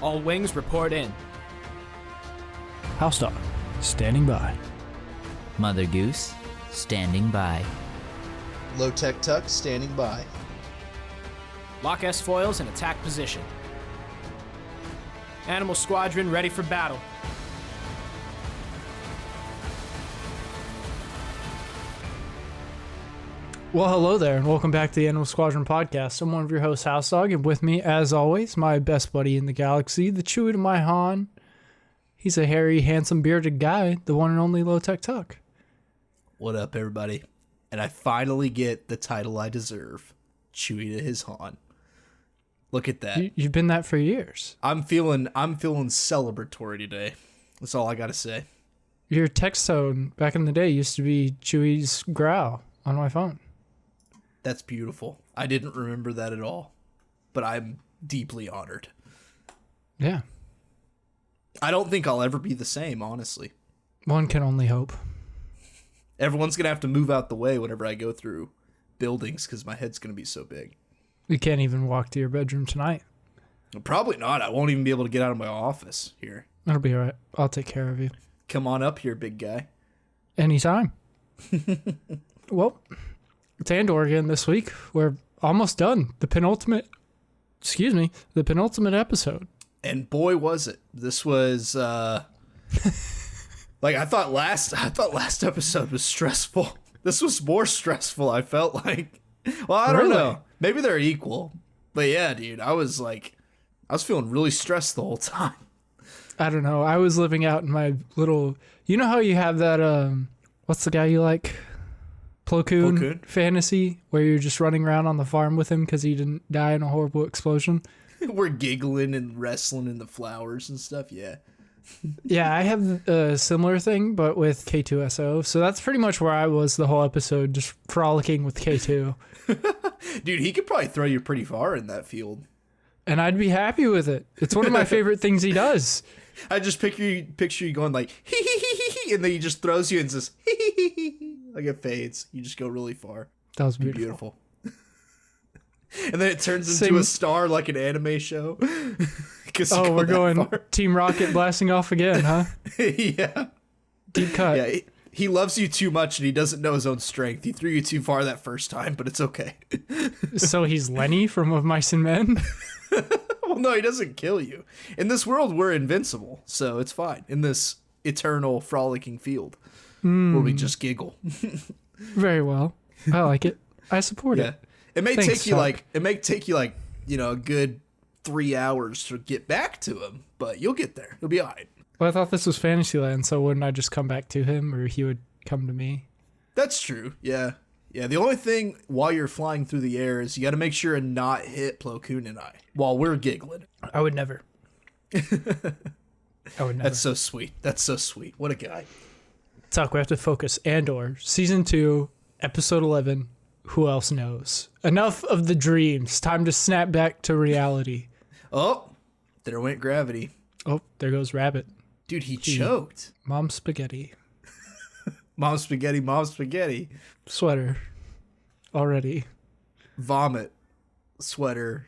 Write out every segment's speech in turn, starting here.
All wings report in. HouseDog, standing by. MotherGoose, standing by. Lowtech Tuck, standing by. Lock S-foils in attack position. Animal Squadron ready for battle. Well, hello there, and welcome back to the Animal Squadron podcast. I'm one of your hosts, HouseDog, and with me, as always, my best buddy in the galaxy, the Chewie to my Han. He's a hairy, handsome, bearded guy, the one and only Lowtech Tuck. What up, everybody? And I finally get the title I deserve, Chewie to his Han. Look at that. You've been that for years. I'm feeling celebratory today. That's all I gotta say. Your text tone back in the day used to be Chewie's growl on my phone. That's beautiful. I didn't remember that at all, but I'm deeply honored. Yeah. I don't think I'll ever be the same, honestly. One can only hope. Everyone's going to have to move out the way whenever I go through buildings because my head's going to be so big. You can't even walk to your bedroom tonight. Probably not. I won't even be able to get out of my office here. That'll be all right. I'll take care of you. Come on up here, big guy. Anytime. Well, it's Andor again this week. We're almost done. The penultimate episode. And boy, was it. This was like I thought last episode was stressful. This was more stressful, I felt like. Well, I don't know. Maybe they're equal. But yeah, dude, I was feeling really stressed the whole time. I don't know. I was living out in my little, you know how you have that what's the guy you like? Plo Koon fantasy where you're just running around on the farm with him because he didn't die in a horrible explosion. We're giggling and wrestling in the flowers and stuff. Yeah. Yeah, I have a similar thing, but with K2SO. So that's pretty much where I was the whole episode, just frolicking with K2. Dude, he could probably throw you pretty far in that field. And I'd be happy with it. It's one of my favorite things he does. I just picture you going like, hee hee hee hee hee, and then he just throws you and says, hee hee hee hee. Like it fades. You just go really far. That was beautiful. And then it turns into a star like an anime show. Oh, we're going far. Team Rocket blasting off again, huh? Yeah. Deep cut. Yeah, he loves you too much and he doesn't know his own strength. He threw you too far that first time, but it's okay. So he's Lenny from Of Mice and Men? Well, no, he doesn't kill you. In this world, we're invincible, so it's fine. In this eternal frolicking field where we just giggle. Very well. I like it. I support it. It may take you like a good 3 hours to get back to him, but you'll get there. You'll be all right. Well, I thought this was Fantasyland, so wouldn't I just come back to him, or he would come to me? That's true. Yeah. Yeah, the only thing while you're flying through the air is you got to make sure and not hit Plo Koon and I while we're giggling. I would never. That's so sweet. What a guy. Tuck, we have to focus. Andor, Season 2, Episode 11, Who Else Knows? Enough of the dreams. Time to snap back to reality. Oh, there went gravity. Oh, there goes Rabbit. Dude, he choked. Mom spaghetti. Mom spaghetti. Sweater. Already. Vomit. Sweater.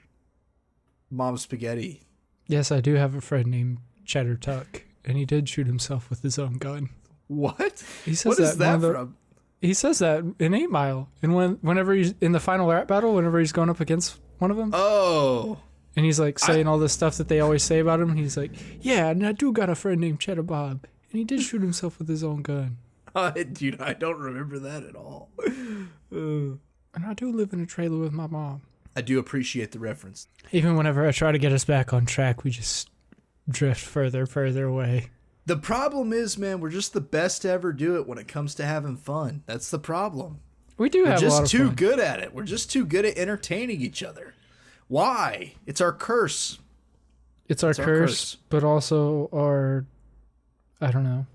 Mom spaghetti. Yes, I do have a friend named Cheddar Tuck, and he did shoot himself with his own gun. What? He says what is that from? He says that in 8 Mile. And whenever he's in the final rap battle, whenever he's going up against one of them. Oh. And he's like saying all this stuff that they always say about him. And he's like, yeah, and I do got a friend named Cheddar Bob. And he did shoot himself with his own gun. Dude, I don't remember that at all. And I do live in a trailer with my mom. I do appreciate the reference. Even whenever I try to get us back on track, we just drift further away. The problem is, man, we're just the best to ever do it when it comes to having fun. That's the problem. We do have a lot of fun. We're just too good at it. We're just too good at entertaining each other. Why? It's our curse. It's our curse, but also our, I don't know.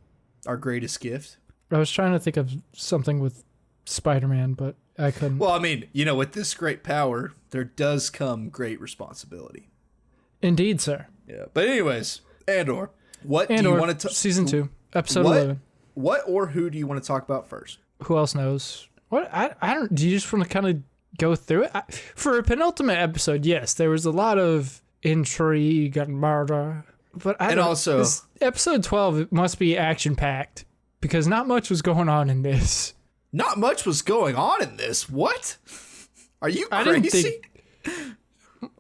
Our greatest gift. I was trying to think of something with Spider-Man, but I couldn't. Well, I mean, with this great power, there does come great responsibility. Indeed, sir. Yeah. But anyways, Andor. Do you want to Season 2, Episode 11. What or who do you want to talk about first? Who else knows? What? I don't. Do you just want to kind of go through it? For a penultimate episode, yes, there was a lot of intrigue and murder. But this episode 12, it must be action packed because not much was going on in this. Not much was going on in this. What? Are you crazy? I didn't think.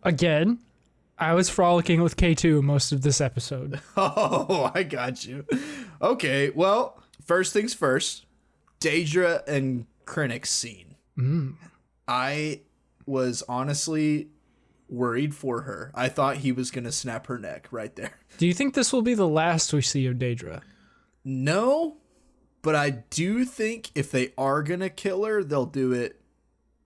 Again, I was frolicking with K2 most of this episode. Oh, I got you. Okay, well, first things first. Daedra and Krennic's scene. I was honestly worried for her. I thought he was going to snap her neck right there. Do you think this will be the last we see of Daedra? No, but I do think if they are going to kill her, they'll do it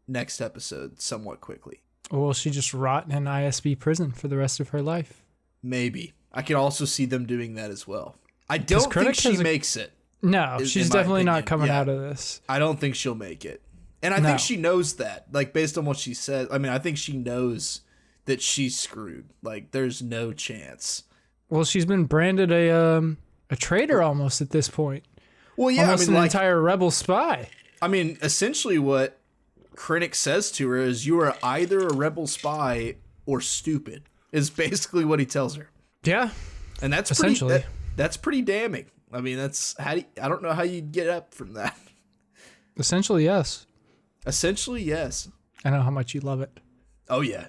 next episode somewhat quickly. Or will she just rot in an ISB prison for the rest of her life? Maybe. I could also see them doing that as well. I don't think she makes it. No, she's definitely not coming out of this. I don't think she'll make it. And I think she knows that. Like, based on what she said, I mean, I think she knows that she's screwed. Like, there's no chance. Well, she's been branded a traitor almost at this point. Well, yeah, almost an entire rebel spy. I mean, essentially what Krennic says to her is, you are either a rebel spy or stupid, is basically what he tells her. Yeah. And that's essentially that's pretty damning. I mean, I don't know how you'd get up from that. Essentially, yes. Essentially, yes. I know how much you love it. Oh, yeah.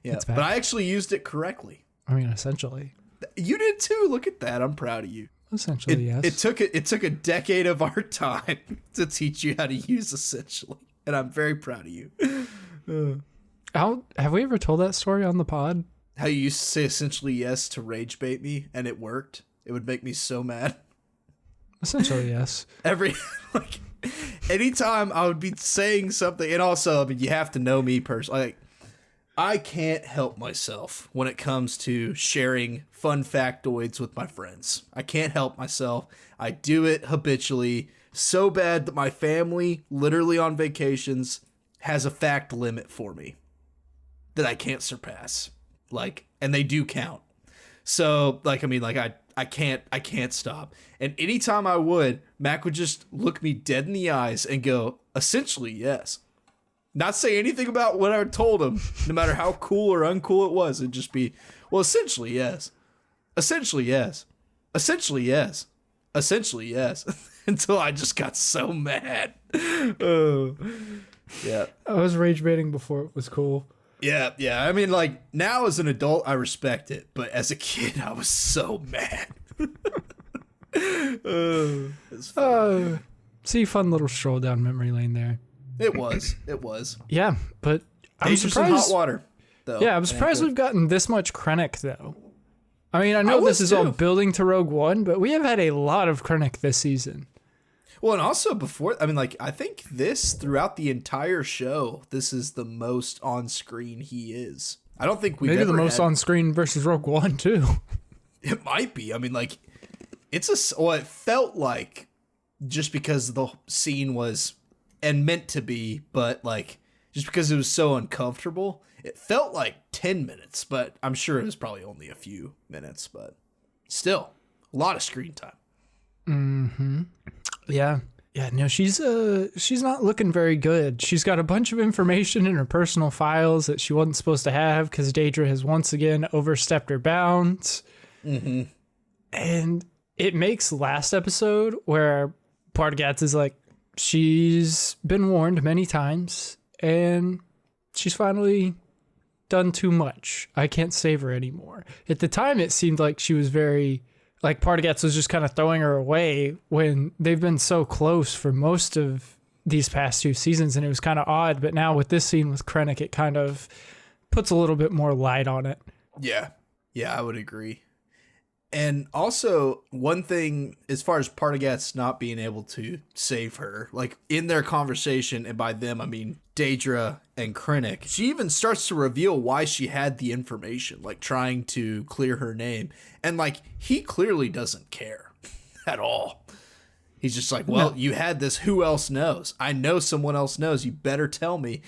Yeah, but I actually used it correctly. I mean, essentially. You did too. Look at that. I'm proud of you. Essentially, yes. It took a decade of our time to teach you how to use essentially, and I'm very proud of you. Have we ever told that story on the pod? How you used to say essentially yes to rage bait me, and it worked. It would make me so mad. Essentially, yes. Anytime I would be saying something, and also, I mean, you have to know me personally. Like, I can't help myself when it comes to sharing fun factoids with my friends. I can't help myself. I do it habitually, so bad that my family, literally on vacations, has a fact limit for me that I can't surpass. Like, and they do count. So, like, I mean, like, I can't stop. And anytime I would, Mac would just look me dead in the eyes and go, essentially, yes. Not say anything about what I told him, no matter how cool or uncool it was. It'd just be, well, essentially, yes. Essentially, yes. Essentially, yes. Essentially, yes. Until I just got so mad. Oh, yeah. I was rage baiting before it was cool. Yeah. I mean, like, now as an adult, I respect it. But as a kid, I was so mad. See, fun little stroll down memory lane there. It was. Yeah, but I'm surprised. Hot water, though. Yeah, I'm surprised we've gotten this much Krennic, though. I mean, I know this is all building to Rogue One, but we have had a lot of Krennic this season. Well, and also before, I mean, like, I think this, throughout the entire show, this is the most on-screen he is. I don't think we've maybe ever the most on-screen versus Rogue One, too. It might be. I mean, like, it felt like, just because the scene was, and meant to be, but, like, just because it was so uncomfortable, it felt like 10 minutes, but I'm sure it was probably only a few minutes, but still, a lot of screen time. Mm-hmm. Yeah. Yeah, no, she's not looking very good. She's got a bunch of information in her personal files that she wasn't supposed to have because Daedra has once again overstepped her bounds. Mm-hmm. And it makes last episode where Partagaz is like, she's been warned many times and she's finally done too much. I can't save her anymore. At the time, it seemed like she was very... like Partagaz was just kind of throwing her away when they've been so close for most of these past two seasons, and it was kind of odd. But now with this scene with Krennic, it kind of puts a little bit more light on it. Yeah, I would agree. And also, one thing, as far as Partagaz not being able to save her, like in their conversation, and by them, I mean Daedra and Krennic, she even starts to reveal why she had the information, like trying to clear her name. And like, he clearly doesn't care at all. He's just like, well, you had this. Who else knows? I know someone else knows. You better tell me,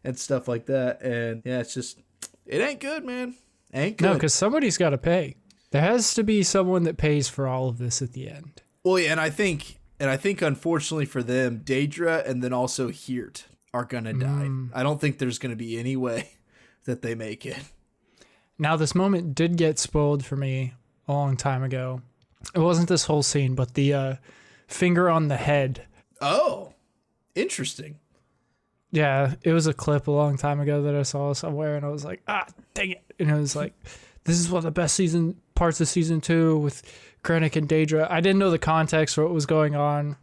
and stuff like that. And yeah, it's just, it ain't good, man. Ain't good. No, because somebody's got to pay. There has to be someone that pays for all of this at the end. Well, yeah, and I think unfortunately for them, Daedra and then also Hirt are gonna die. I don't think there's gonna be any way that they make it. Now, this moment did get spoiled for me a long time ago. It wasn't this whole scene, but the finger on the head. Oh, interesting. Yeah, it was a clip a long time ago that I saw somewhere, and I was like, dang it. And it was like, this is one of the best parts of season 2 with Krennic and Daedra. I didn't know the context or what was going on,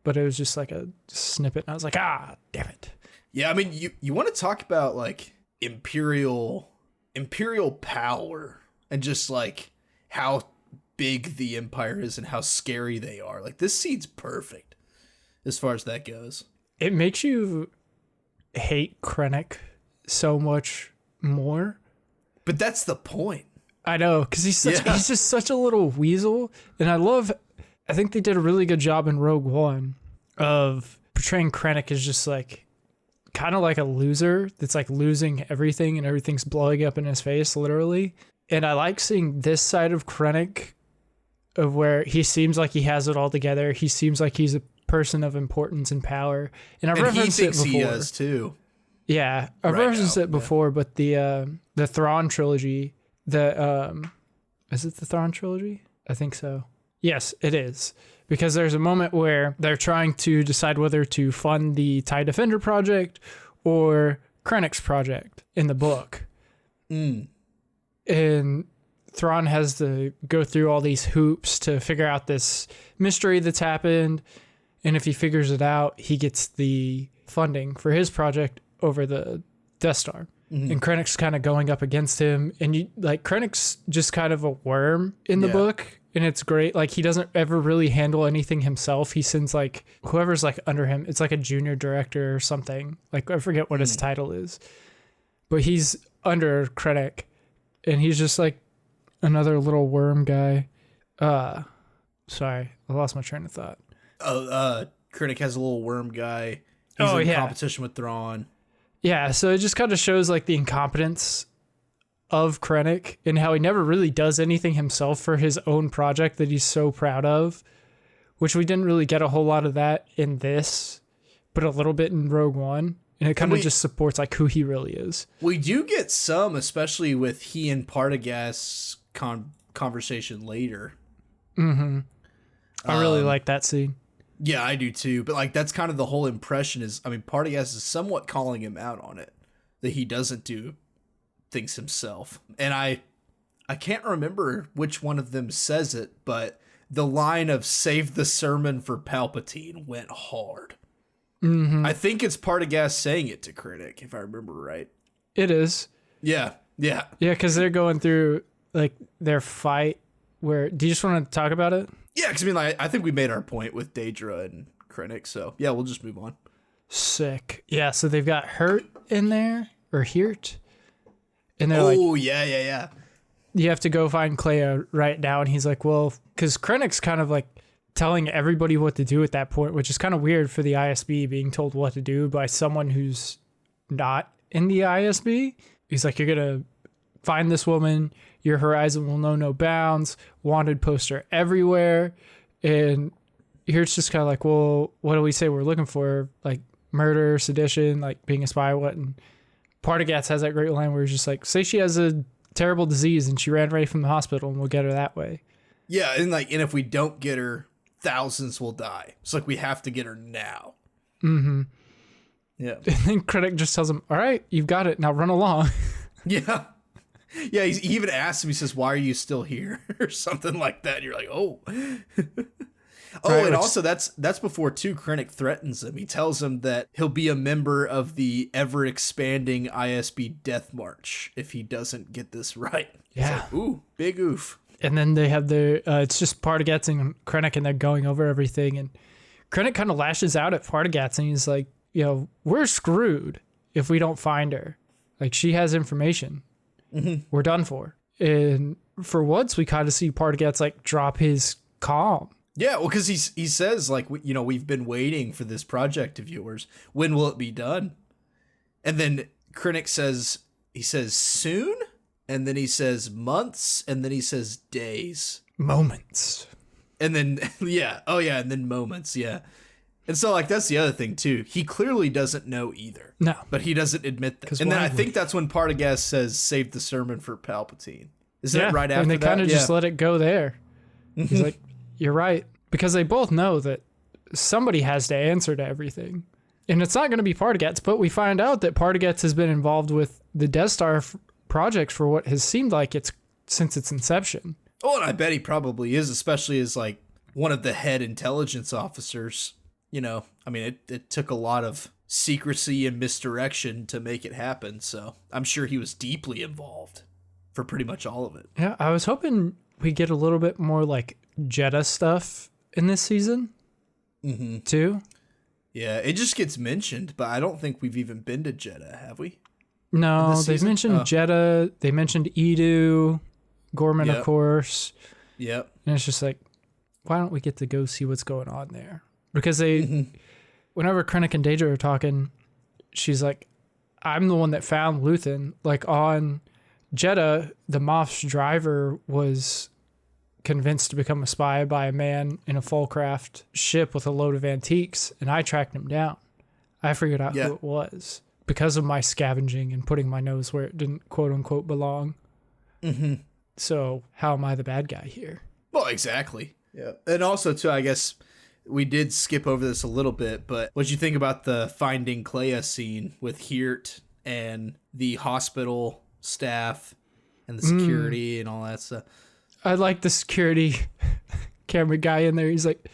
but it was just like a snippet, and I was like, damn it. Yeah, I mean, you want to talk about like imperial power and just like how big the Empire is and how scary they are. Like, this scene's perfect as far as that goes. It makes you hate Krennic so much more. But that's the point. I know, because he's just such a little weasel. And I think they did a really good job in Rogue One of portraying Krennic as just like kind of like a loser that's like losing everything and everything's blowing up in his face, literally. And I like seeing this side of Krennic, of where he seems like he has it all together. He seems like he's a person of importance and power. And I've referenced it before. He does too. Yeah, I've referenced it before, but the Thrawn trilogy, is it the Thrawn trilogy? I think so. Yes, it is. Because there's a moment where they're trying to decide whether to fund the TIE Defender project or Krennic's project in the book. And Thrawn has to go through all these hoops to figure out this mystery that's happened. And if he figures it out, he gets the funding for his project over the Death Star. And Krennic's kind of going up against him. And Krennic's just kind of a worm in the book. And it's great. Like, he doesn't ever really handle anything himself. He sends like whoever's like under him. It's like a junior director or something. Like, I forget what his title is. But he's under Krennic. And he's just like another little worm guy. Sorry, I lost my train of thought. Krennic has a little worm guy. He's in competition with Thrawn. Yeah, so it just kind of shows like the incompetence of Krennic and how he never really does anything himself for his own project that he's so proud of, which we didn't really get a whole lot of that in this, but a little bit in Rogue One. And it kind of just supports like who he really is. We do get some, especially with he and Partagaz conversation later. I really like that scene. Yeah, I do too. But like, that's kind of the whole impression is, I mean, Partagaz is somewhat calling him out on it, that he doesn't do things himself. And I can't remember which one of them says it, but the line of "save the sermon for Palpatine" went hard. I think it's Partagaz saying it to Krennic, if I remember right. It is. Yeah, because they're going through like their fight. Where do you just want to talk about it? Yeah, because I mean, like, I think we made our point with Daedra and Krennic, so yeah, we'll just move on. Sick. Yeah, so they've got Hurt in there, or Hirt. And they're yeah. You have to go find Clea right now. And he's like, well, because Krennic's kind of like telling everybody what to do at that point, which is kind of weird for the ISB being told what to do by someone who's not in the ISB. He's like, you're going to find this woman. Your horizon will know no bounds. Wanted poster everywhere. And here it's just kind of like, well, what do we say we're looking for? Like murder, sedition, like being a spy, what? And Partagaz has that great line where he's just like, say she has a terrible disease and she ran away from the hospital and we'll get her that way. Yeah, and if we don't get her, thousands will die. It's like, we have to get her now. Yeah. And then Krennic just tells him, all right, you've got it. Now run along. Yeah. Yeah, he even asks him, he says, why are you still here? Or something like that. And you're like, oh. And also that's before too, Krennic threatens him. He tells him that he'll be a member of the ever-expanding ISB Death March if he doesn't get this right. Yeah. Like, ooh, big oof. And then they have their, it's just Partagaz and Krennic, and they're going over everything. And Krennic kind of lashes out at Partagaz, and he's like, we're screwed if we don't find her. Like, she has information. We're done for. And for once, we kind of see Partagaz like drop his calm. Yeah, well, because he says, like, we've been waiting for this project of yours. When will it be done? And then Krennic says, soon? And then he says months, and then he says days. Moments. And then, and then moments, yeah. And so, like, that's the other thing, too. He clearly doesn't know either. No. But he doesn't admit that. 'Cause And then why I would think he? that's when Partagaz says, save the sermon for Palpatine. Is that right after and they that? kind of just let it go there. He's like, you're right. Because they both know that somebody has to answer to everything. And it's not going to be Partagaz, but we find out that Partagaz has been involved with the Death Star projects for what has seemed like it's since its inception. Oh, and I bet he probably is, especially as, like, one of the head intelligence officers. You know, I mean, it took a lot of secrecy and misdirection to make it happen, so I'm sure he was deeply involved for pretty much all of it. Yeah, I was hoping we get a little bit more, like, Jeddah stuff in this season, too. Yeah, it just gets mentioned, but I don't think we've even been to Jeddah, have we? No, this they season? mentioned Jeddah, they mentioned Edu, Gorman, Yep. of course, Yep. and it's just like, why don't we get to go see what's going on there? Because they, whenever Krennic and Deidre are talking, she's like, I'm the one that found Luthen. Like, on Jeddah, the Moff's driver was convinced to become a spy by a man in a full-craft ship with a load of antiques, and I tracked him down. I figured out who it was because of my scavenging and putting my nose where it didn't quote-unquote belong. So how am I the bad guy here? Well, exactly. Yeah. And also, too, I guess we did skip over this a little bit, but what'd you think about the Finding Clea scene with Hirt and the hospital staff and the security and all that stuff? I like the security camera guy in there. He's like,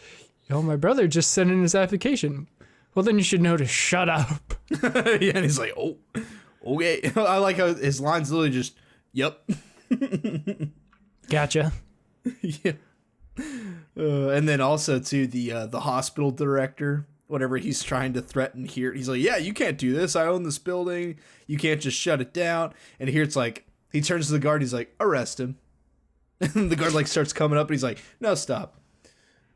yo, my brother just sent in his application. Well, then you should know to shut up. Yeah, and he's like, oh, okay. I like how his line's literally just, yep. Gotcha. Yeah. And then also to the hospital director, whenever he's trying to threaten here, he's like, yeah, you can't do this. I own this building. You can't just shut it down. And here it's like, he turns to the guard. He's like, arrest him. And the guard like starts coming up and he's like, no, stop.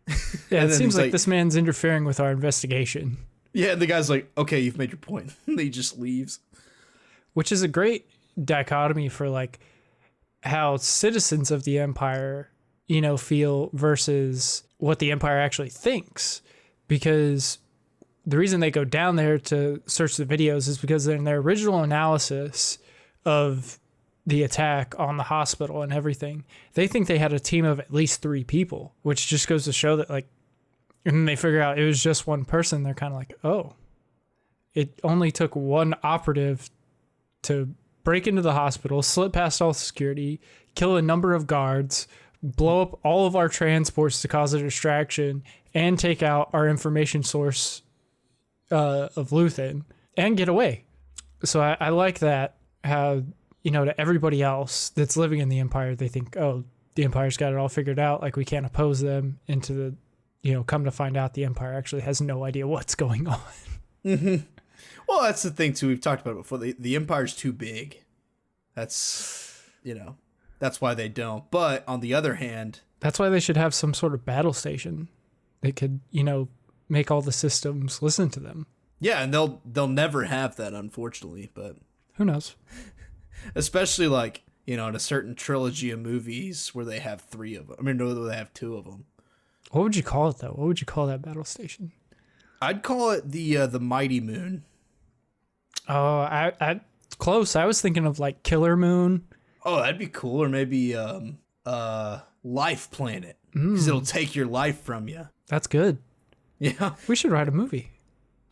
Yeah, And it then seems he's like this man's interfering with our investigation. Yeah, and the guy's like, okay, you've made your point. And he just leaves. Which is a great dichotomy for like how citizens of the Empire, you know, feel versus what the Empire actually thinks. Because the reason they go down there to search the videos is because in their original analysis of the attack on the hospital and everything, they think they had a team of at least 3 people, which just goes to show that, like, and then they figure out it was just one person. They're kind of like, oh, it only took one operative to break into the hospital, slip past all security, kill a number of guards, blow up all of our transports to cause a distraction, and take out our information source of Luthen and get away. So I like that, how, you know, to everybody else that's living in the Empire, they think, oh, the Empire's got it all figured out. Like, we can't oppose them. Into the, you know, come to find out the Empire actually has no idea what's going on. Well, that's the thing, too. We've talked about it before. The Empire's too big. That's, you know, that's why they don't. But on the other hand, That's why they should have some sort of battle station that could, you know, make all the systems listen to them. yeah, and they'll never have that, unfortunately. But Who knows? especially like, you know, in a certain trilogy of movies where they have 3 of them. I mean, no, they have 2 of them. What would you call it, though? What would you call that battle station? I'd call it the Mighty Moon. Oh, I close. I was thinking of like Killer Moon. Oh, that'd be cool. Or maybe Life Planet, because it'll take your life from you. That's good. Yeah, We should write a movie.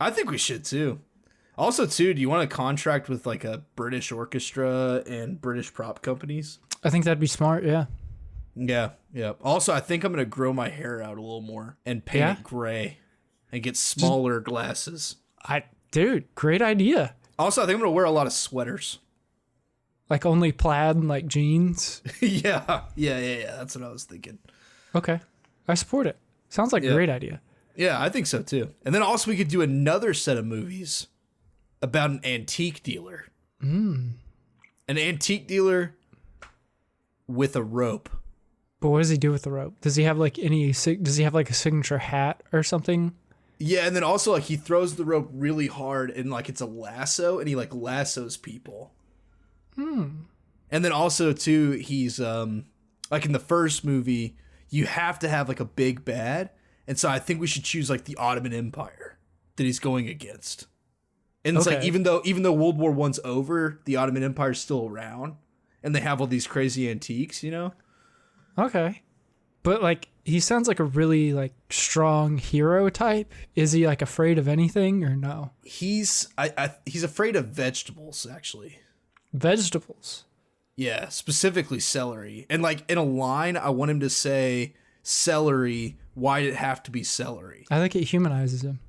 I think we should too. Also, too, do you want to contract with like a British orchestra and British prop companies? I think that'd be smart. Yeah. Yeah, yeah. Also, I think I'm gonna grow my hair out a little more and paint it gray, and get smaller glasses. Dude, great idea. Also, I think I'm gonna wear a lot of sweaters. Like only plaid and like jeans. Yeah. That's what I was thinking. Okay. I support it. Sounds like a great idea. Yeah, I think so too. And then also we could do another set of movies about an antique dealer. An antique dealer with a rope. But what does he do with the rope? Does he have like does he have like a signature hat or something? Yeah, and then also like he throws the rope really hard and like it's a lasso and he like lassos people. And then also too, he's like in the first movie, you have to have like a big bad, And so I think we should choose like the Ottoman Empire that he's going against. And it's like even though World War I's over, the Ottoman Empire's still around, and they have all these crazy antiques, you know? Okay. But like he sounds like a really like strong hero type. Is he like afraid of anything or no? He's afraid of vegetables, actually. Vegetables. Yeah, specifically celery. And like in a line, I want him to say, celery, why'd it have to be celery? I think it humanizes him.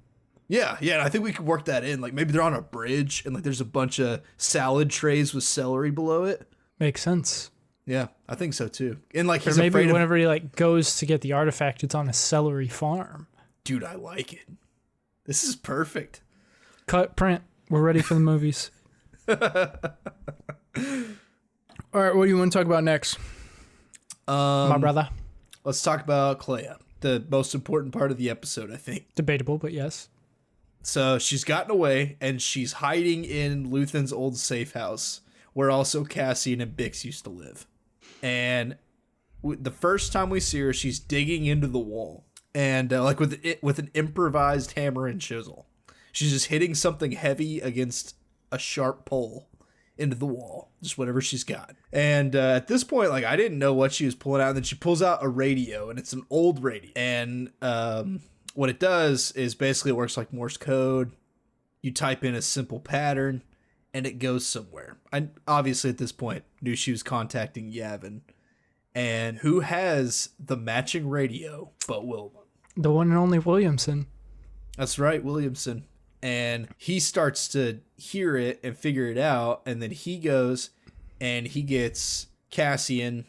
Yeah, and I think we could work that in. Like maybe they're on a bridge and like there's a bunch of salad trays with celery below it. Makes sense. Yeah, I think so too. And like Or he's maybe afraid whenever he like goes to get the artifact, it's on a celery farm. Dude, I like it. This is perfect. Cut, print. We're ready for the movies. All right, what do you want to talk about next? My brother. Let's talk about Clea, the most important part of the episode, I think. Debatable, but yes. So she's gotten away, and she's hiding in Luthen's old safe house, where also Cassian and Bix used to live. And the first time we see her, she's digging into the wall, and like with an improvised hammer and chisel. She's just hitting something heavy against a sharp pole into the wall, just whatever she's got. And at this point, like I didn't know what she was pulling out. And then she pulls out a radio, and it's an old radio. And what it does is basically it works like Morse code. You type in a simple pattern, and it goes somewhere. I obviously at this point knew she was contacting Yavin. And who has the matching radio but Wilma? The one and only Williamson. That's right, Williamson. And he starts to hear it and figure it out. And then he goes and he gets Cassian,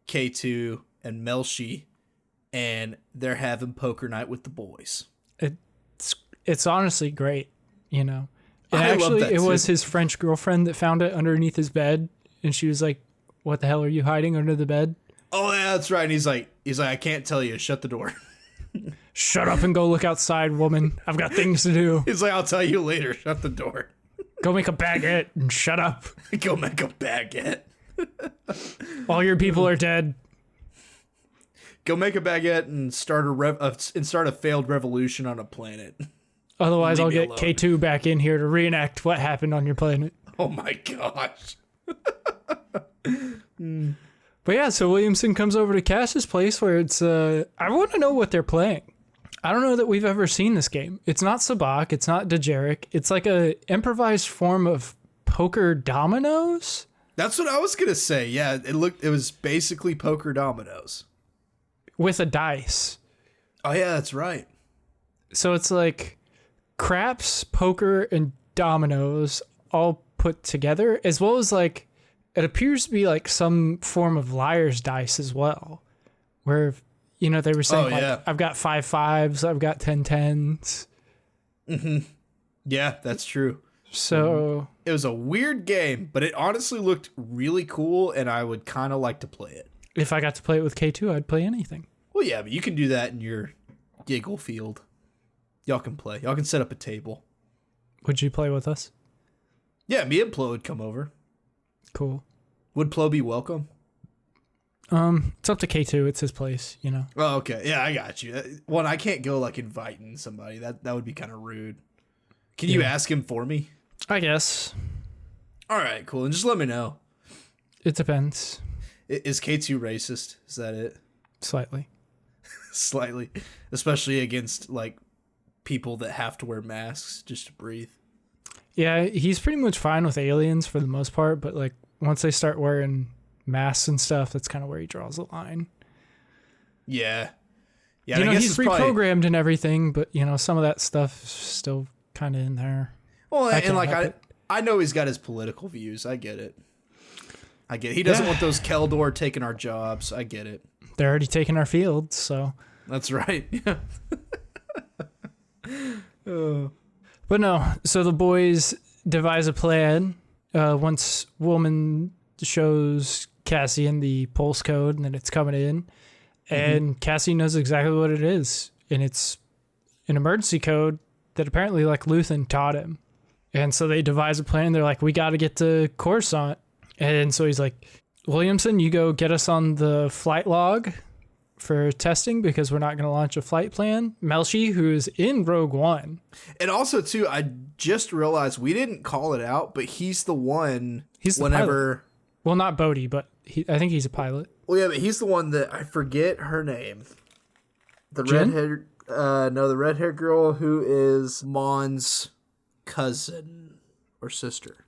K2, and Melshi. And they're having poker night with the boys. It's honestly great, you know. And I love that it too. was his French girlfriend that found it underneath his bed. And she was like, "What the hell are you hiding under the bed?" Oh, yeah, that's right. And he's like, I can't tell you. Shut the door. Shut up and go look outside, woman. I've got things to do. He's like, I'll tell you later. Shut the door. Go make a baguette and shut up. Go make a baguette. All your people are dead. Go make a baguette and start a failed revolution on a planet. Otherwise, Leave I'll me get alone. K2 back in here to reenact what happened on your planet. Oh my gosh. But yeah, so Williamson comes over to Cass's place where it's, I want to know what they're playing. I don't know that we've ever seen this game. It's not Sabacc. It's not Dejeric. It's like a improvised form of poker dominoes. That's what I was going to say. Yeah, it was basically poker dominoes. With a dice. Oh yeah, that's right. So it's like craps, poker, and dominoes all put together, as well as like, it appears to be like some form of liar's dice as well, where, you know, they were saying, I've got 5 5s, I've got 10 10s. Mm-hmm. Yeah, that's true. So it was a weird game, but it honestly looked really cool, and I would kind of like to play it. if I got to play it with K2, I'd play anything. Well, yeah, but you can do that in your giggle field. Y'all can play. Y'all can set up a table. Would you play with us? Yeah, me and Plo would come over. Cool. Would Plo be welcome? It's up to K2. It's his place, you know. Oh, okay. Yeah, I got you. One, I can't go like inviting somebody. That would be kind of rude. Can you ask him for me? I guess. All right, cool. And just let me know. It depends. Is K2 racist? Is that it? Slightly. Slightly. Especially against like people that have to wear masks just to breathe. Yeah, he's pretty much fine with aliens for the most part, but like once they start wearing masks and stuff, that's kind of where he draws the line. Yeah. Yeah, You know, I guess he's it's probably- pre-programmed and everything, but you know, some of that stuff's still kind of in there. Well, I and can't like help it. I know he's got his political views. I get it. He doesn't want those Keldor taking our jobs. I get it. They're already taking our fields, so. That's right. Yeah. But no, so the boys devise a plan. Once Woolman shows Cassian the pulse code and then it's coming in, and Cassian knows exactly what it is, and it's an emergency code that apparently like Luthen taught him. And so they devise a plan. They're like, we got to get to Coruscant. And so he's like, Williamson, you go get us on the flight log for testing because we're not going to launch a flight plan. Melshi, who's in Rogue One. And also, too, I just realized we didn't call it out, but he's the one. He's the pilot. Well, not Bodhi, but I think he's a pilot. Well, yeah, but he's the one that I forget her name. The Jin? redhead. The red-haired girl who is Mon's cousin or sister.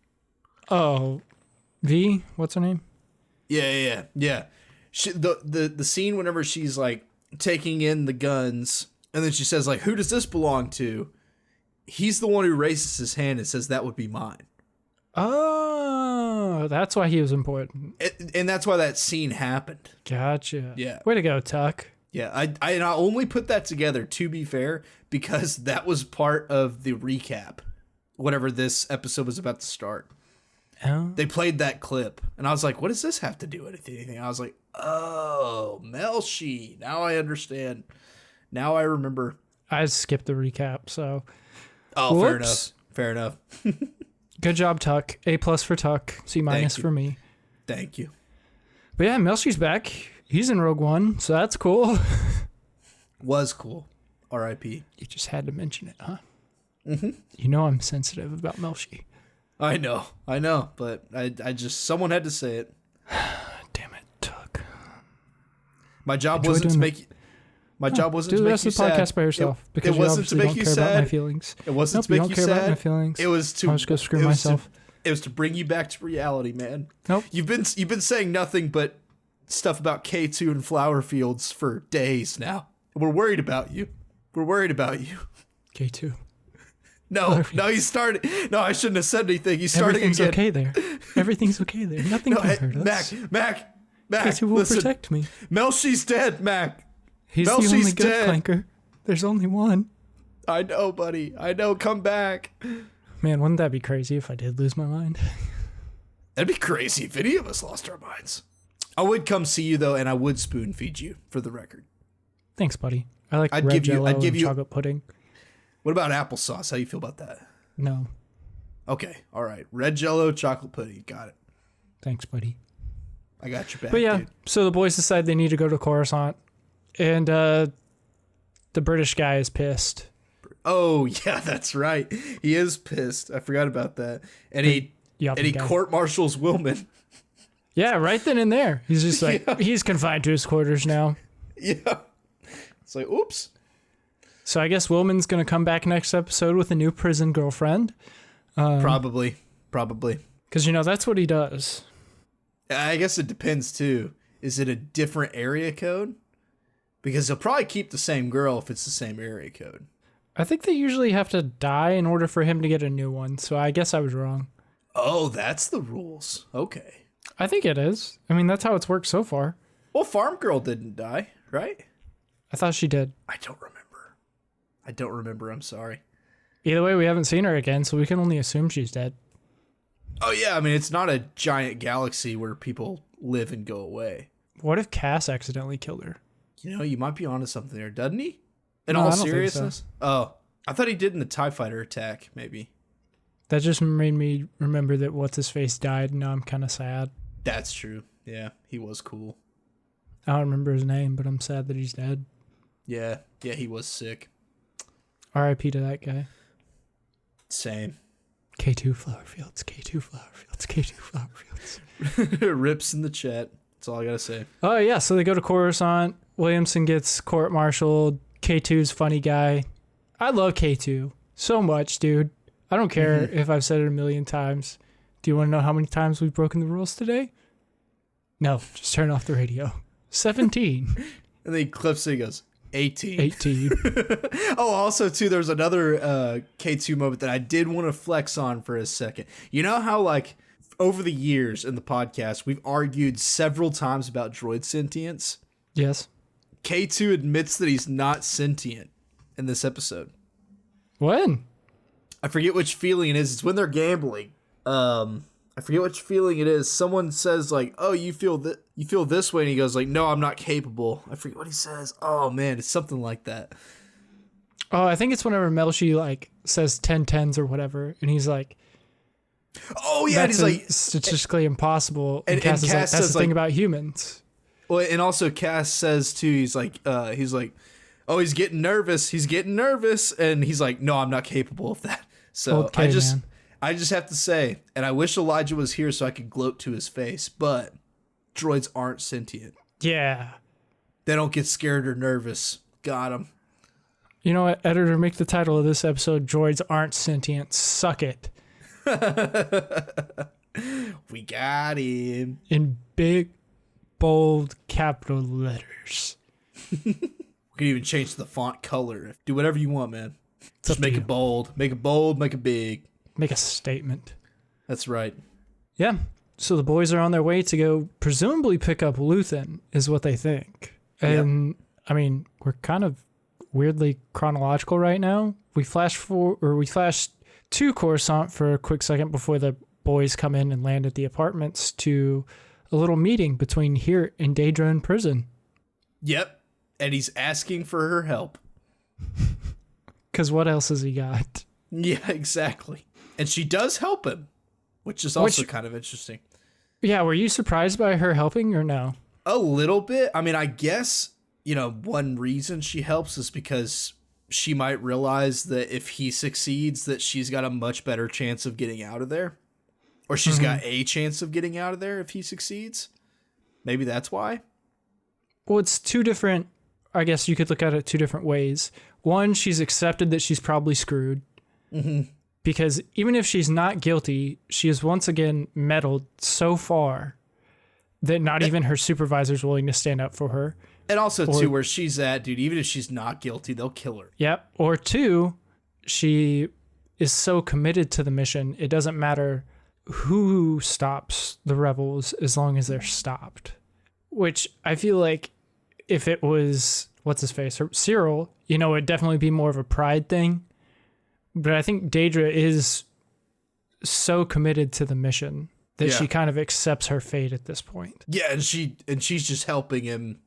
Oh, V. What's her name? Yeah. She, the scene whenever she's like taking in the guns, and then she says like, "Who does this belong to?" He's the one who raises his hand and says, "That would be mine." Oh, that's why he was important. And that's why that scene happened. Gotcha. Yeah. Way to go, Tuck. Yeah, I only put that together, to be fair, because that was part of the recap, whatever this episode was about to start. Oh. They played that clip, and I was like, what does this have to do with anything? I was like, oh, Melshi. Now I understand. Now I remember. I skipped the recap, so. Oh, Whoops. Fair enough. Good job, Tuck. A+ for Tuck. C- for me. Thank you. But yeah, Melshi's back. He's in Rogue One, so that's cool. Was cool. R.I.P. You just had to mention it, huh? Mm-hmm. You know I'm sensitive about Melshi. I know, but I just, someone had to say it. Damn it, Tuck. My job wasn't to make you. My job wasn't to make you sad. Do the rest of the podcast by yourself because it you wasn't to obviously make don't you care sad. about my feelings. It wasn't to you make don't you care sad. about my feelings. It was to. I'll just go screw myself. It was to bring you back to reality, man. Nope. You've been saying nothing but stuff about K2 and flower fields for days now. We're worried about you. K2. No, you started. No, I shouldn't have said anything. You started Everything's again. okay there. Everything's okay there. Nothing can hurt us. Mac. K2 will listen. protect me. Melshi's dead, Mac. He's Melshi's the only good dead. clanker. There's only one. I know, buddy. I know. Come back. Man, wouldn't that be crazy if I did lose my mind? That'd be crazy if any of us lost our minds. I would come see you though, and I would spoon feed you. For the record. Thanks, buddy. I like I'd red give you- Jell-O I'd give and you- chocolate pudding. What about applesauce? How you feel about that? No, Okay, all right. Red Jell-O, chocolate pudding. Got it. thanks, buddy. I got your back. But yeah, dude. so the boys decide they need to go to Coruscant, and the British guy is pissed. Oh yeah, that's right. He is pissed. I forgot about that. And he Yuppie guy. court-martials Willman. Yeah, right then and there. He's just like, he's confined to his quarters now. Yeah. It's like, oops. So I guess Willman's going to come back next episode with a new prison girlfriend. Probably. Because, that's what he does. I guess it depends too. Is it a different area code? Because he'll probably keep the same girl if it's the same area code. I think they usually have to die in order for him to get a new one. So I guess I was wrong. Oh, that's the rules. Okay. I think it is. I mean, that's how it's worked so far. Well, Farm Girl didn't die, right? I thought she did. I don't remember. I'm sorry. Either way, we haven't seen her again, so we can only assume she's dead. Oh, yeah. I mean, it's not a giant galaxy where people live and go away. What if Cass accidentally killed her? You might be onto something there, doesn't he? In No, all I don't think so. seriousness? Oh, I thought he did in the TIE Fighter attack, maybe. That just made me remember that What's-His-Face died, and now I'm kind of sad. That's true. Yeah, he was cool. I don't remember his name, but I'm sad that he's dead. Yeah, he was sick. R.I.P. to that guy. Same. K2 flower fields, K2 flower fields, K2 flower fields. Rips in the chat. That's all I gotta say. Oh, yeah, so they go to Coruscant. Williamson gets court-martialed. K2's funny guy. I love K2 so much, dude. I don't care if I've said it a million times. Do you want to know how many times we've broken the rules today? No, just turn off the radio. 17. And then he clips it and goes, 18. 18. Oh, also, too, there's another K2 moment that I did want to flex on for a second. You know how, like, over the years in the podcast, we've argued several times about droid sentience? Yes. K2 admits that he's not sentient in this episode. When? I forget which feeling it is. It's when they're gambling. I forget which feeling it is. Someone says like, "Oh, you feel this way," and he goes like, "No, I'm not capable." I forget what he says. Oh man, it's something like that. Oh, I think it's whenever Melshi like says 10/10s or whatever, and he's like, "Oh yeah," and that's he's like, statistically impossible. and Cass is like, Cass that's says, the thing like- about humans. Well, and also Cass says too, he's like, oh, he's getting nervous, and he's like, no, I'm not capable of that. So Okay, I just have to say, and I wish Elijah was here so I could gloat to his face, but droids aren't sentient. Yeah. They don't get scared or nervous. Got him. You know what, editor, make the title of this episode, Droids Aren't Sentient. Suck it. We got him. In big, bold, capital letters. We can even change the font color. Do whatever you want, man. It's up Just to make you. it bold. Make it bold. Make it big. Make a statement. That's right. Yeah. So the boys are on their way to go presumably pick up Luthen, is what they think. And I mean, we're kind of weirdly chronological right now. We flash to Coruscant for a quick second before the boys come in and land at the apartments to a little meeting between here and Daedra in prison. Yep. And he's asking for her help. Because what else has he got? Yeah, exactly. And she does help him, which is also kind of interesting. Yeah, were you surprised by her helping or no? A little bit. I mean, I guess, one reason she helps is because she might realize that if he succeeds, that she's got a much better chance of getting out of there. Or she's got a chance of getting out of there if he succeeds. Maybe that's why. Well, it's two different, I guess you could look at it two different ways. One, she's accepted that she's probably screwed. Mm-hmm. Because even if she's not guilty, she is once again meddled so far that not even her supervisor's willing to stand up for her. And also, too, where she's at, dude, even if she's not guilty, they'll kill her. Yep. Or two, she is so committed to the mission, it doesn't matter who stops the rebels as long as they're stopped. Which I feel like if it was, what's his face, Cyril, it'd definitely be more of a pride thing. But I think Daedra is so committed to the mission that she kind of accepts her fate at this point. Yeah, and she's just helping him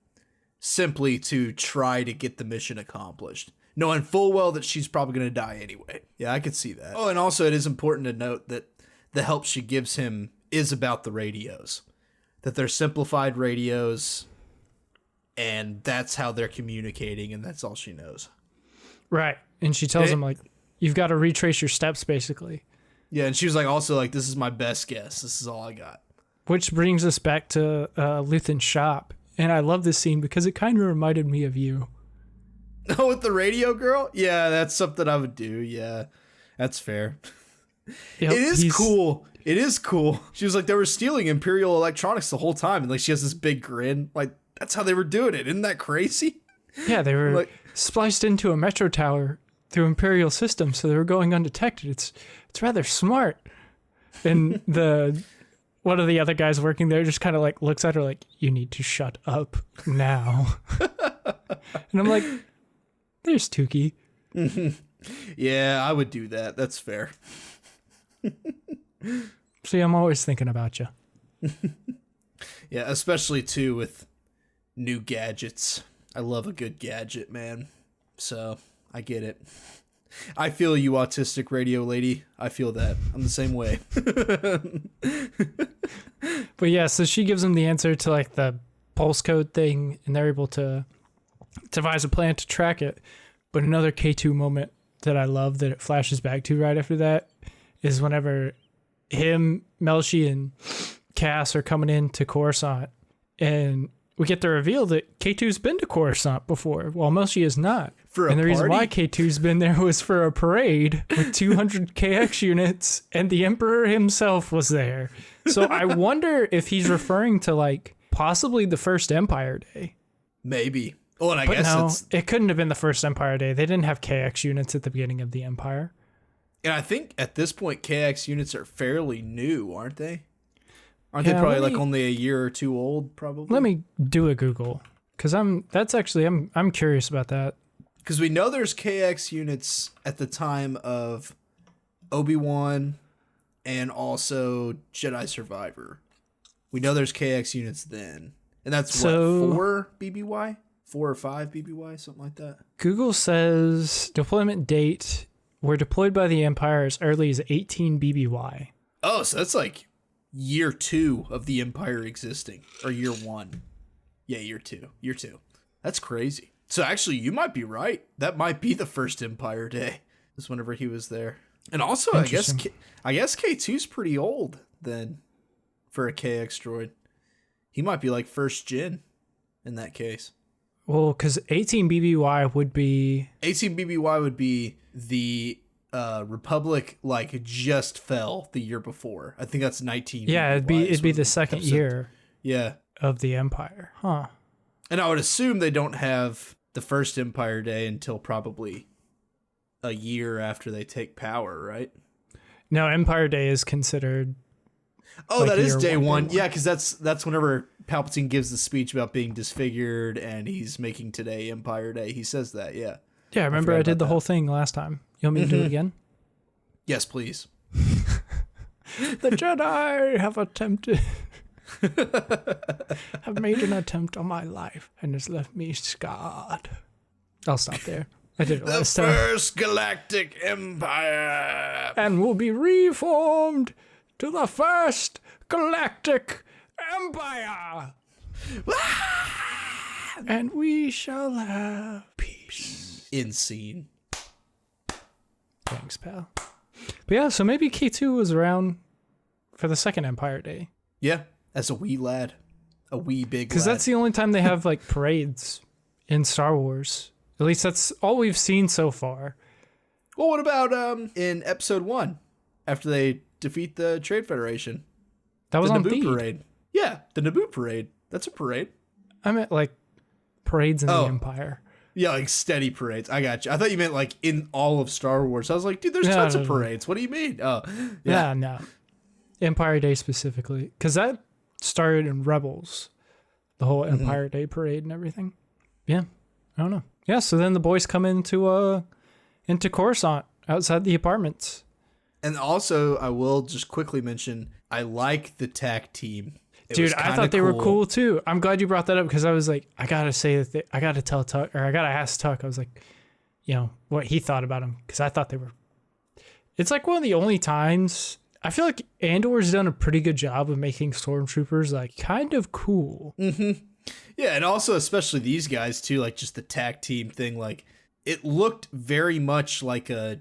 simply to try to get the mission accomplished, knowing full well that she's probably going to die anyway. Yeah, I could see that. Oh, and also it is important to note that the help she gives him is about the radios, that they're simplified radios, and that's how they're communicating, and that's all she knows. Right. And she tells him, like, you've got to retrace your steps, basically. Yeah, and she was like, also, like, this is my best guess. This is all I got. Which brings us back to Luthen's shop. And I love this scene because it kind of reminded me of you. Oh, with the radio girl? Yeah, that's something I would do. Yeah, that's fair. Yep, it is cool. It is cool. She was like, they were stealing Imperial electronics the whole time. And, like, she has this big grin. Like, that's how they were doing it. Isn't that crazy? Yeah, they were like spliced into a metro tower through Imperial systems, so they were going undetected. It's rather smart. And one of the other guys working there just kind of like looks at her like, you need to shut up now. And I'm like, there's Tukey. Yeah, I would do that. That's fair. See, I'm always thinking about you. Yeah, especially too with new gadgets. I love a good gadget, man. So I get it. I feel you, autistic radio lady. I feel that. I'm the same way. But yeah, so she gives them the answer to like the pulse code thing, and they're able to devise a plan to track it. But another K2 moment that I love that it flashes back to right after that is whenever him, Melshi, and Cass are coming into Coruscant, and we get the reveal that K2's been to Coruscant before, while Melshi is not. And the reason why K2's been there was for a parade with 200 KX units, and the Emperor himself was there. So I wonder if he's referring to like possibly the first Empire Day. Maybe. Oh, and I But guess no, it's... it couldn't have been the first Empire Day. They didn't have KX units at the beginning of the Empire. And I think at this point, KX units are fairly new, aren't they? Aren't they probably like only a year or two old, probably? Let me do a Google, because I'm curious about that. Because we know there's KX units at the time of Obi-Wan and also Jedi Survivor. We know there's KX units then. And that's what, 4 BBY? 4 or 5 BBY, something like that? Google says deployment date, were deployed by the Empire as early as 18 BBY. Oh, so that's like year 2 of the Empire existing, or year 1. Yeah, year two. That's crazy. So actually, you might be right. That might be the first Empire Day. Is whenever he was there. And also, I guess K2's pretty old then for a KX droid. He might be like first gen in that case. Well, because 18BBY would be... 18BBY would be the Republic, like, just fell the year before. I think that's 19. Yeah, it'd be the second year of the Empire. Huh. And I would assume they don't have the first Empire Day until probably a year after they take power, right? No, Empire Day is considered... Oh, like that is day one. Yeah, because that's whenever Palpatine gives the speech about being disfigured and he's making today Empire Day. He says that, yeah. Yeah, remember I did the whole thing last time. You want me to do it again? Yes, please. The Jedi have made an attempt on my life and has left me scarred. I'll stop there. I did it last time. The first galactic empire. And will be reformed to the first galactic empire. And we shall have peace. In scene. Thanks, pal. But yeah, so maybe K2 was around for the second Empire Day. Yeah, as a wee lad. A wee big lad. Because that's the only time they have like parades in Star Wars. At least that's all we've seen so far. Well, what about in episode 1? After they defeat the Trade Federation. That was the on Naboo Theed. parade. Yeah, the Naboo parade. That's a parade. I meant like parades in the Empire. Yeah, like steady parades. I got you. I thought you meant like in all of Star Wars. I was like, dude, there's tons of parades. What do you mean? Oh, yeah, no. Empire Day specifically. Because that started in Rebels. The whole Empire Day parade and everything. Yeah, I don't know. Yeah, so then the boys come into Coruscant outside the apartments. And also, I will just quickly mention, I like the TAC team. Dude, I thought they were cool too. I'm glad you brought that up because I was like, I gotta say that I gotta tell Tuck, or I gotta ask Tuck. I was like, you know, what he thought about them because I thought they were. It's like one of the only times I feel like Andor's done a pretty good job of making stormtroopers like kind of cool. Mm-hmm. Yeah, and also especially these guys too, like just the TAC team thing. Like it looked very much like a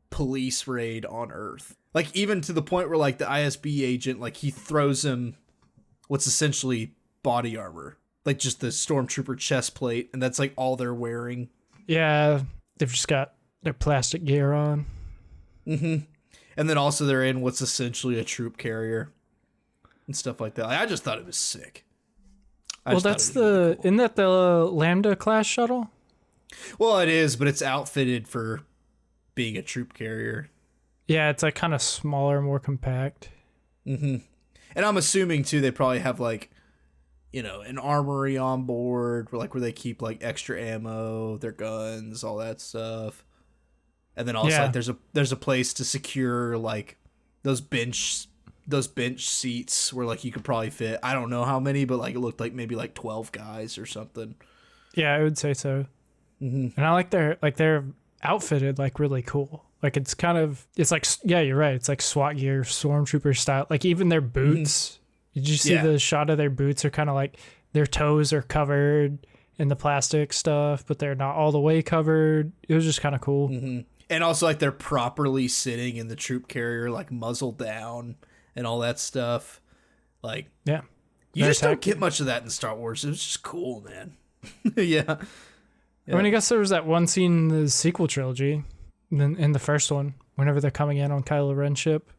police raid on Earth. Like even to the point where like the ISB agent, like he throws him what's essentially body armor, like just the stormtrooper chest plate, and that's like all they're wearing. Yeah, they've just got their plastic gear on. Mm-hmm. And then also they're in what's essentially a troop carrier and stuff like that. I just thought it was sick. Well, that's really cool. Isn't that the Lambda class shuttle? Well, it is, but it's outfitted for being a troop carrier. Yeah, it's like kind of smaller, more compact. Mm-hmm. And I'm assuming too, they probably have like, you know, an armory on board where they keep like extra ammo, their guns, all that stuff. And then also like there's a place to secure like those bench seats where like you could probably fit, I don't know how many, but like it looked like maybe like 12 guys or something. Yeah, I would say so. Mm-hmm. And I like they're outfitted like really cool. Like it's like, yeah, you're right. It's like SWAT gear, stormtrooper style. Like even their boots. Mm-hmm. Did you see the shot of their boots are kind of like their toes are covered in the plastic stuff, but they're not all the way covered. It was just kind of cool. Mm-hmm. And also like they're properly sitting in the troop carrier, like muzzle down and all that stuff. Like, yeah, you just don't get much of that in Star Wars. It was just cool, man. Yeah. I mean, I guess there was that one scene in the sequel trilogy. Then in the first one, whenever they're coming in on Kylo Ren's ship.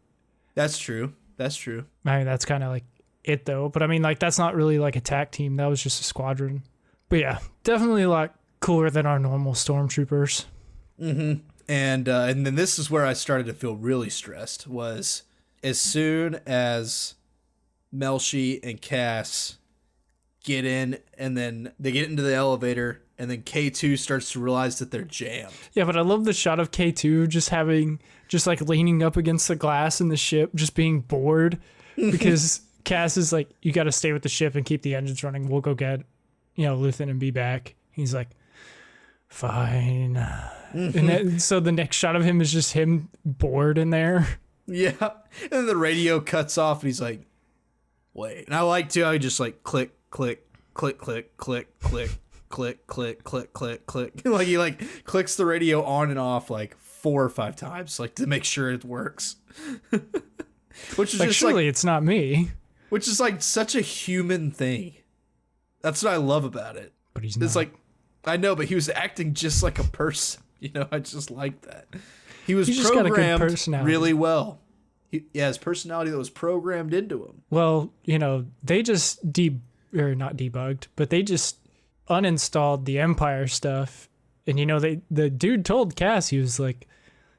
That's true. That's true. I mean, that's kind of like it though. But I mean, like that's not really like a TAC team. That was just a squadron. But yeah, definitely a lot cooler than our normal stormtroopers. Mm-hmm. And then this is where I started to feel really stressed. Was as soon as Melshi and Cass get in, and then they get into the elevator. And then K2 starts to realize that they're jammed. Yeah, but I love the shot of K2 just like leaning up against the glass in the ship, just being bored. Because Cass is like, you got to stay with the ship and keep the engines running. We'll go get, Luthen and be back. He's like, fine. Mm-hmm. So the next shot of him is just him bored in there. Yeah. And then the radio cuts off and he's like, wait. And I like to, I just like click, click, click, click, click, click, click, click, click, click, click. Like he like clicks the radio on and off like 4 or 5 times, like to make sure it works. Which is Like, just surely like, it's not me. which is like such a human thing. That's what I love about it. But he's not. It's like, I know, but he was acting just like a person. You know, I just like that. He was He's just got a good programmed personality. really well. His personality that was programmed into him. Well, you know, they just not debugged, but they just uninstalled the Empire stuff. And, you know, the dude told Cass, he was like,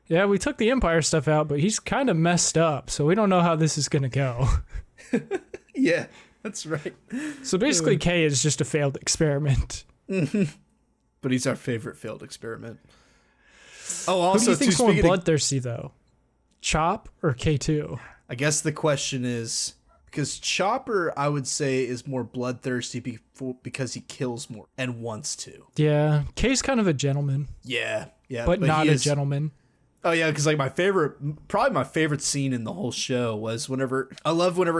yeah, we took the Empire stuff out, but he's kind of messed up, so we don't know how this is going to go. Yeah, that's right. So basically, K is just a failed experiment. But he's our favorite failed experiment. Oh, Who do also, you think's too, more speaking of, bloodthirsty, though? Chop or K2? I guess the question is, because Chopper, I would say, is more bloodthirsty because he kills more and wants to. Yeah, K's kind of a gentleman, Yeah, but not he a is- gentleman. Oh yeah, because like probably my favorite scene in the whole show was whenever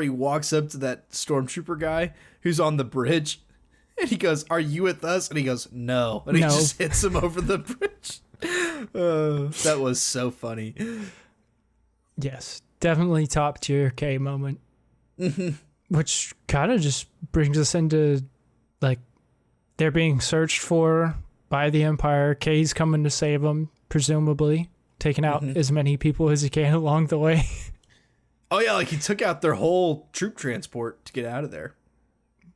he walks up to that stormtrooper guy who's on the bridge, and he goes, "Are you with us?" And he goes, "No," and he No. just hits him over the bridge. That was so funny. Yes, definitely top tier K moment. Which kind of just brings us into, like, they're being searched for by the Empire. K's coming to save them, presumably, taking out as many people as he can along the way. Oh yeah, like he took out their whole troop transport to get out of there.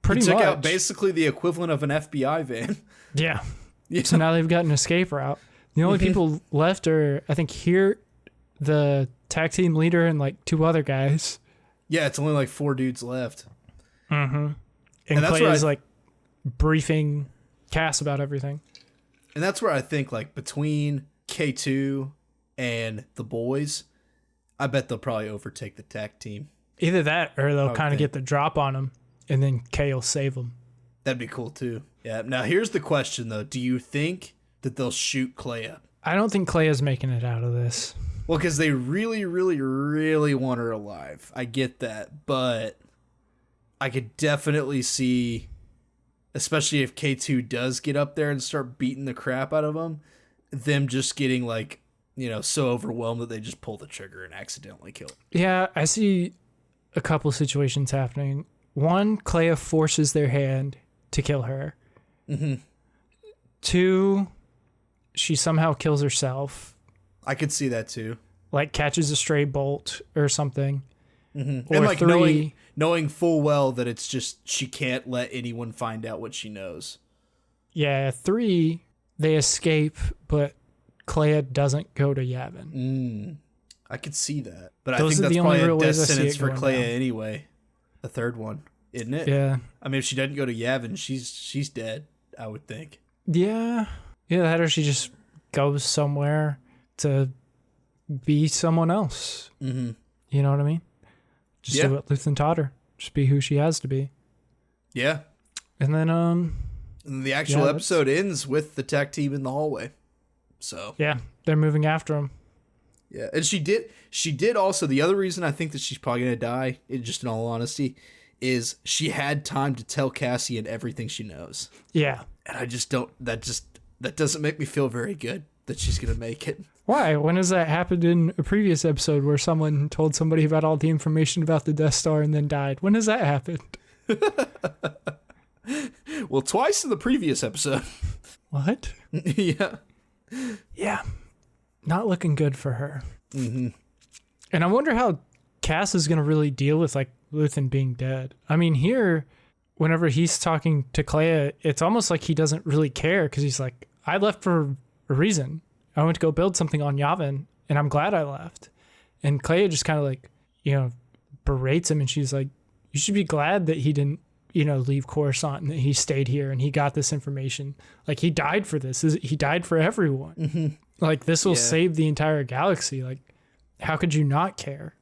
Pretty He took much. out basically the equivalent of an FBI van. Yeah. Yeah. So now they've got an escape route. The only people left are, I think, here, the tag team leader, and like 2 other guys. Yeah, it's only like 4 dudes left. And that's Clay where is like briefing Cass about everything. And that's where I think, like, between K2 and the boys, I bet they'll probably overtake the tag team. Either that, or they'll kind of Okay. get the drop on him, and then K will save him. That'd be cool, too. Yeah. Now, here's the question, though. Do you think that they'll shoot Clea? I don't think Clay is making it out of this. Well, because they really, really, really want her alive. I get that. But I could definitely see, especially if K2 does get up there and start beating the crap out of them just getting, like, you know, so overwhelmed that they just pull the trigger and accidentally kill him. Yeah, I see a couple situations happening. One, Clea forces their hand to kill her. 2, she somehow kills herself, I could see that, too. like catches a stray bolt or something. Or And like 3, knowing full well that it's just she can't let anyone find out what she knows. yeah, 3, they escape, but Clea doesn't go to Yavin. I could see that, but Those I are think the that's only probably a real death ways I see sentence it for going Clea down. anyway. The third one, isn't it? Yeah. I mean, if she doesn't go to Yavin, she's dead. I would think. Yeah. Yeah, that or she just goes somewhere to be someone else. Mm-hmm. You know what I mean? Just do what Luthen taught her. Just be who she has to be. Yeah. And then, And the actual that's- episode ends with the tag team in the hallway. So yeah, they're moving after him. yeah, and she did also. The other reason I think that she's probably gonna die, just in all honesty, is she had time to tell Cassian everything she knows. Yeah. And I just don't. That doesn't make me feel very good that she's gonna make it. Why? When has that happened in a previous episode where someone told somebody about all the information about the Death Star and then died? When has that happened? Well, twice in the previous episode. What? Yeah. Yeah. Not looking good for her. And I wonder how Cass is going to really deal with, like, Luthen being dead. I mean, here, whenever he's talking to Clea, it's almost like he doesn't really care because he's like, I left for a reason. I went to go build something on Yavin, and I'm glad I left. And Clea just kind of, like, you know, berates him, and she's like, you should be glad that he didn't, you know, leave Coruscant and that he stayed here and he got this information. Like, he died for this. He died for everyone. Like, this will save the entire galaxy. Like, how could you not care?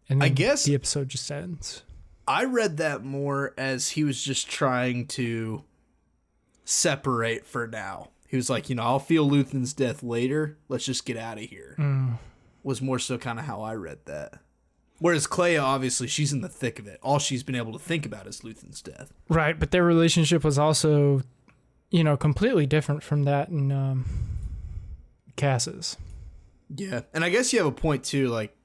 And then I guess the episode just ends. I read that more as he was just trying to separate for now. He was like, you know, I'll feel Luthen's death later. Let's just get out of here. Was more so kind of how I read that. Whereas Clea, obviously, she's in the thick of it. All she's been able to think about is Luthen's death. Right, but their relationship was also, completely different from that in Cass's. Yeah, and I guess you have a point, too. Like,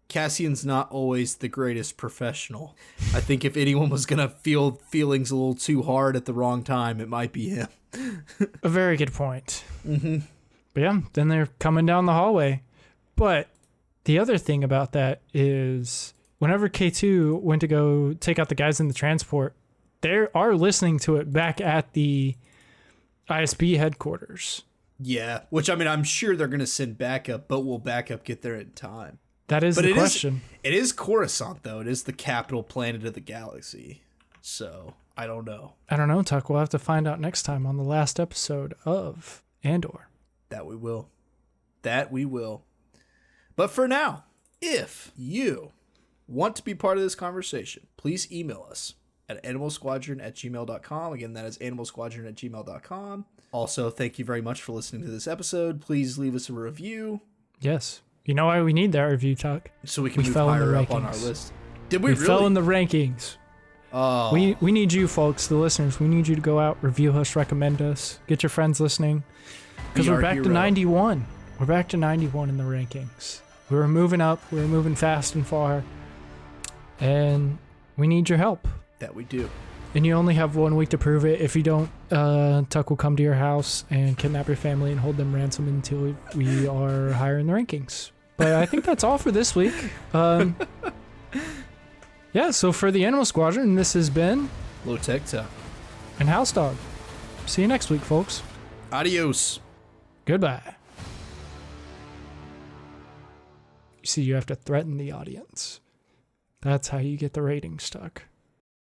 Cassian's not always the greatest professional. I think if anyone was going to feel feelings a little too hard at the wrong time, it might be him. A very good point. Mm-hmm. But yeah, then they're coming down the hallway. But the other thing about that is whenever K2 went to go take out the guys in the transport, they are listening to it back at the ISB headquarters. Yeah, which, I mean, I'm sure they're going to send backup, but will backup get there in time? That is the question. It is Coruscant, though. It is the capital planet of the galaxy. So, I don't know. I don't know, Tuck. We'll have to find out next time on the last episode of Andor. That we will. But for now, if you want to be part of this conversation, please email us at animalsquadron@gmail.com. Again, that is animalsquadron@gmail.com. Also, thank you very much for listening to this episode. Please leave us a review. Yes. You know why we need that review, Tuck? So we can move higher up on our list. Did we really? Fell in the rankings. Oh. We need you folks, the listeners. We need you to go out, review us, recommend us, get your friends listening. Because we're back to 91. We're back to 91 in the rankings. We were moving up. We were moving fast and far. And we need your help. That we do. And you only have 1 week to prove it. If you don't, Tuck will come to your house and kidnap your family and hold them ransom until we are higher in the rankings. But I think that's all for this week. Yeah, so for the Animal Squadron, this has been Lowtech and HouseDog. See you next week, folks. Adios. Goodbye. You see, you have to threaten the audience. That's how you get the rating stuck.